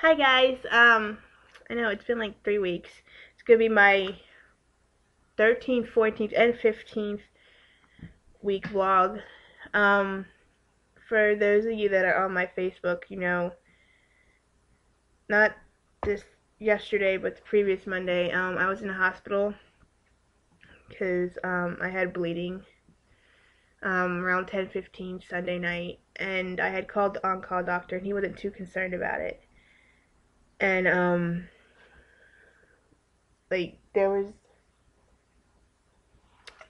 Hi guys. I know it's been like 3 weeks. It's gonna be my 13th, 14th, and 15th week vlog. Um, for those of you that are on my Facebook, not this yesterday, but the previous Monday, I was in the hospital because I had bleeding around 10:15 Sunday night, and I had called the on-call doctor, and he wasn't too concerned about it. And like there was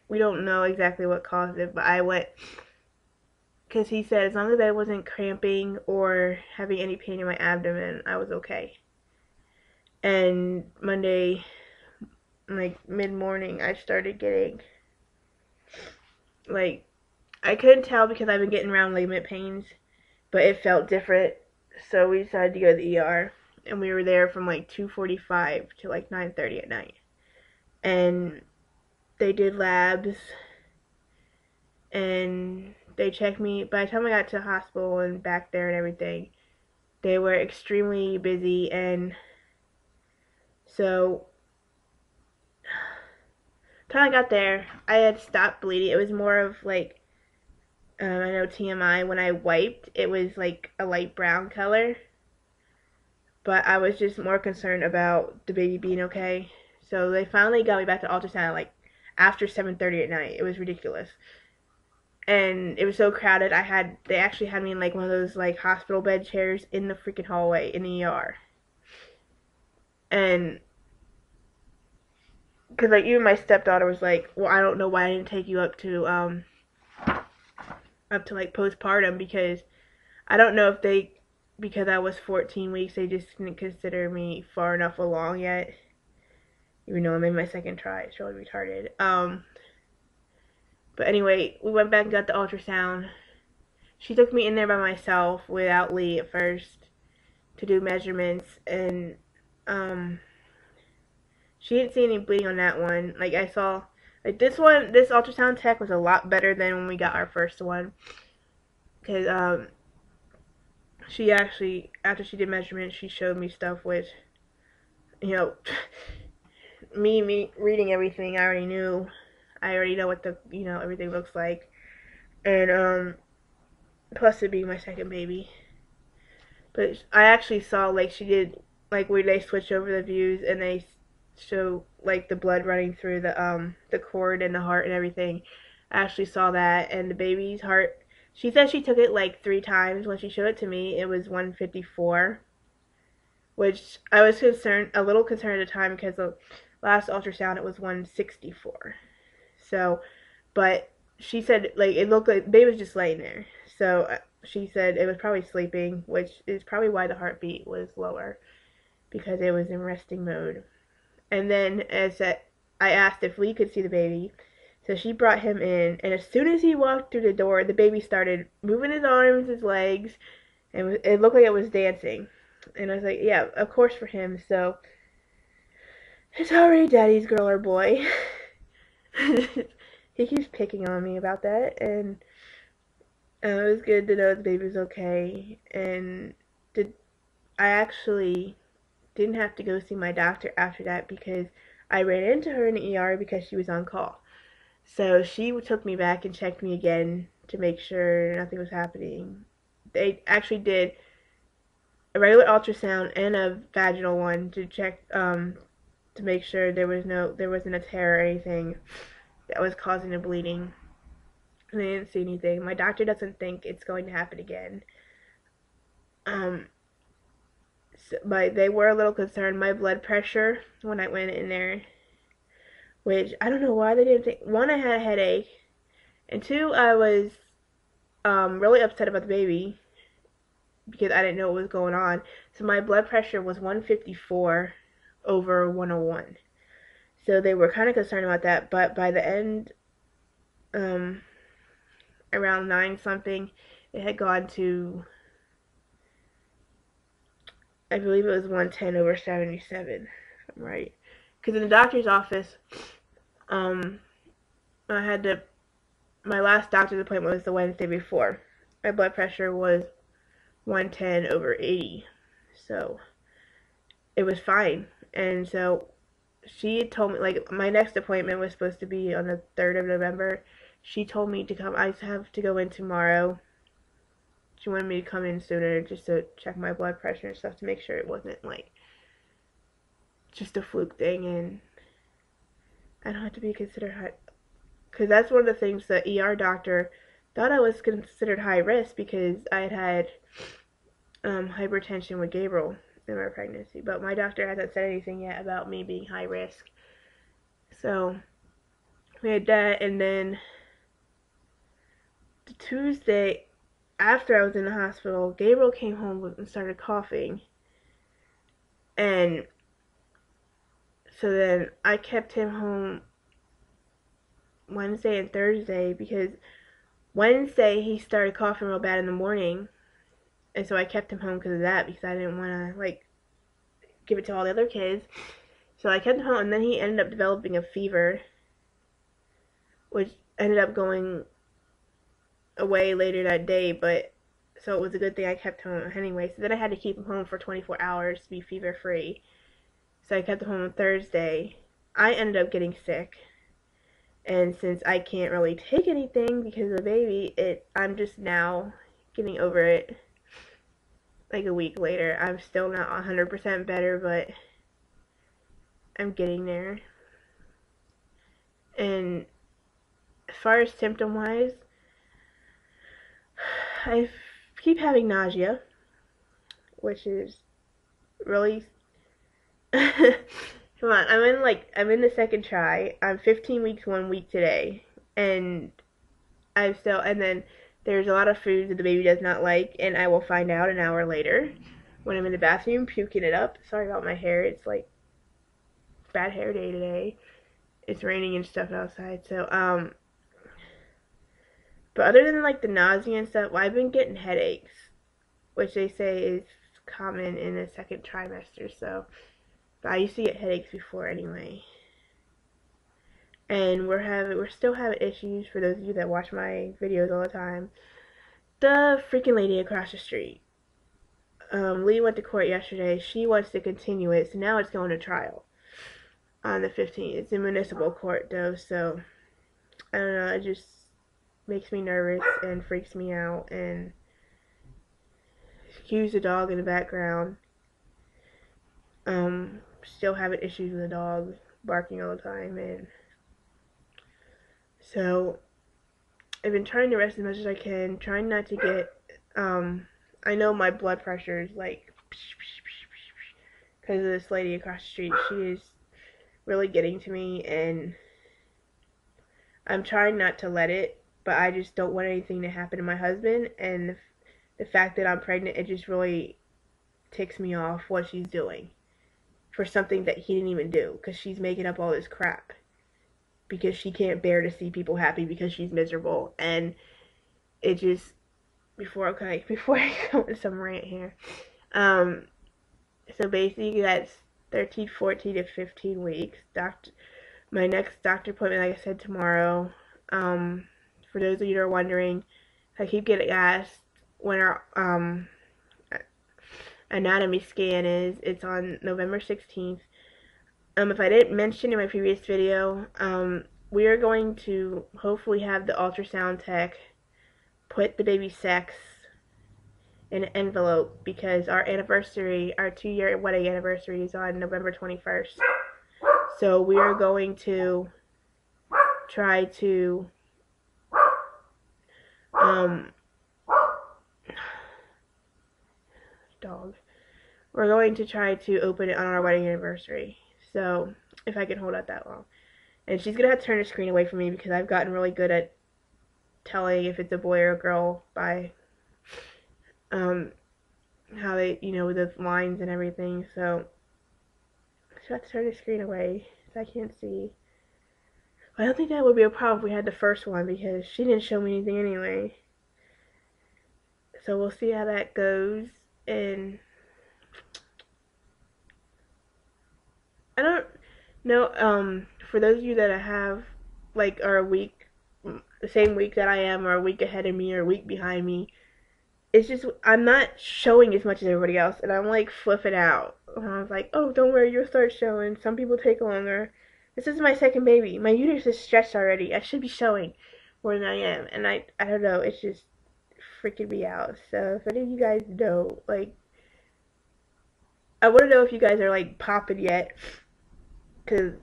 we don't know exactly what caused it, but I went because he said as long as I wasn't cramping or having any pain in my abdomen, I was okay. And Monday, like mid morning, I started getting like I couldn't tell because I've been getting around ligament pains, but it felt different. So we decided to go to the ER, and we were there from like 2:45 to like 9:30 at night. And they did labs and they checked me. By the time I got to the hospital and back there and everything, they were extremely busy, and so time I got there, I had stopped bleeding. It was more of like I know TMI. When I wiped, it was like a light brown color, but I was just more concerned about the baby being okay. So they finally got me back to ultrasound like after 7:30 at night. It was ridiculous. And it was so crowded. They actually had me in like one of those like hospital bed chairs in the freaking hallway in the ER. And because like even my stepdaughter was like, well, I don't know why I didn't take you up to like postpartum, because I don't know if they, because I was 14 weeks, they just didn't consider me far enough along yet. Even though I'm in my second try, it's really retarded. But anyway, we went back and got the ultrasound. She took me in there by myself without Lee at first to do measurements, and she didn't see any bleeding on that one. Like I saw, like this one, this ultrasound tech was a lot better than when we got our first one, because she actually, after she did measurements, she showed me stuff with, you know, me reading everything. I already know what the everything looks like, and plus it being my second baby. But I actually saw like she did like where they switch over the views and they show like the blood running through the cord and the heart and everything. I actually saw that, and the baby's heart. She said she took it like 3 times. When she showed it to me, it was 154, which I was a little concerned at the time because the last ultrasound it was 164. So, but she said like it looked like the baby was just laying there. So she said it was probably sleeping, which is probably why the heartbeat was lower, because it was in resting mode. And then I asked if Lee could see the baby. So she brought him in, and as soon as he walked through the door, the baby started moving his arms, his legs, and it looked like it was dancing. And I was like, yeah, of course for him. So it's already daddy's girl or boy. He keeps picking on me about that, and it was good to know the baby was okay. And did I actually didn't have to go see my doctor after that because I ran into her in the ER because she was on call. So she took me back and checked me again to make sure nothing was happening. They actually did a regular ultrasound and a vaginal one to check to make sure there wasn't a tear or anything that was causing the bleeding. And they didn't see anything. My doctor doesn't think it's going to happen again. But they were a little concerned. My blood pressure when I went in there, which I don't know why they didn't think. One, I had a headache, and two, I was really upset about the baby because I didn't know what was going on. So my blood pressure was 154 over 101. So they were kind of concerned about that. But by the end, around 9 something, it had gone to, I believe it was 110 over 77. If I'm right. Because in the doctor's office, um, I had to. My last doctor's appointment was the Wednesday before. My blood pressure was 110 over 80. So it was fine. And so she told me, like, my next appointment was supposed to be on the 3rd of November. She told me to come. I have to go in tomorrow. She wanted me to come in sooner just to check my blood pressure and stuff to make sure it wasn't, like, just a fluke thing and I don't have to be considered high. Because that's one of the things the ER doctor thought I was considered high risk because I had hypertension with Gabriel in my pregnancy. But my doctor hasn't said anything yet about me being high risk. So we had that, and then the Tuesday after I was in the hospital, Gabriel came home and started coughing. And so then I kept him home Wednesday and Thursday because Wednesday he started coughing real bad in the morning. And so I kept him home because of that, because I didn't want to, like, give it to all the other kids. So I kept him home, and then he ended up developing a fever, which ended up going away later that day, but so it was a good thing I kept him home anyway. So then I had to keep him home for 24 hours to be fever free. So I kept him home on Thursday. I ended up getting sick, and since I can't really take anything because of the baby, I'm just now getting over it. Like a week later, I'm still not 100% better, but I'm getting there. And as far as symptom-wise, I keep having nausea, which is really come on. I'm in the second try. I'm 15 weeks 1 week today, and and then there's a lot of foods that the baby does not like, and I will find out an hour later when I'm in the bathroom puking it up. Sorry about my hair. It's like bad hair day today. It's raining and stuff outside, so but other than like the nausea and stuff, well, I've been getting headaches, which they say is common in the second trimester. So, but I used to get headaches before anyway. And we're still having issues, for those of you that watch my videos all the time. The freaking lady across the street. Lee went to court yesterday. She wants to continue it, so now it's going to trial on the 15th. It's in municipal court though, so I don't know. It just makes me nervous and freaks me out. And excuse the dog in the background. Still having issues with the dog barking all the time, and so I've been trying to rest as much as I can, trying not to get, I know my blood pressure is like, because of this lady across the street. She is really getting to me, and I'm trying not to let it, but I just don't want anything to happen to my husband, and the fact that I'm pregnant, it just really ticks me off what she's doing for something that he didn't even do, because she's making up all this crap because she can't bear to see people happy because she's miserable. And it just, before I go into some rant here, so basically that's 13, 14 to 15 weeks. My next doctor appointment, like I said, tomorrow. For those of you that are wondering, I keep getting asked when our anatomy scan is. It's on November 16th. If I didn't mention in my previous video, we are going to hopefully have the ultrasound tech put the baby's sex in an envelope, because our 2-year wedding anniversary is on November 21st. So we are going to try to we're going to try to open it on our wedding anniversary. So if I can hold out that long. And she's gonna have to turn the screen away from me because I've gotten really good at telling if it's a boy or a girl by how they, the lines and everything. So she'll have to turn the screen away so I can't see. I don't think that would be a problem if we had the first one, because she didn't show me anything anyway. So we'll see how that goes. And I don't know, for those of you that have, like, are a week, the same week that I am, or a week ahead of me, or a week behind me, it's just, I'm not showing as much as everybody else, and I'm, like, flipping out. I was like, oh, don't worry, you'll start showing. Some people take longer. This is my second baby. My uterus is stretched already. I should be showing more than I am. And I don't know, it's just freaking me out. So if any of you guys know, like, I want to know if you guys are like popping yet. Because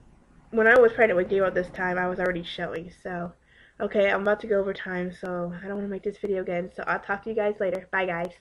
when I was pregnant with Gabriel this time, I was already showing. So, okay, I'm about to go over time, so I don't want to make this video again. So I'll talk to you guys later. Bye, guys.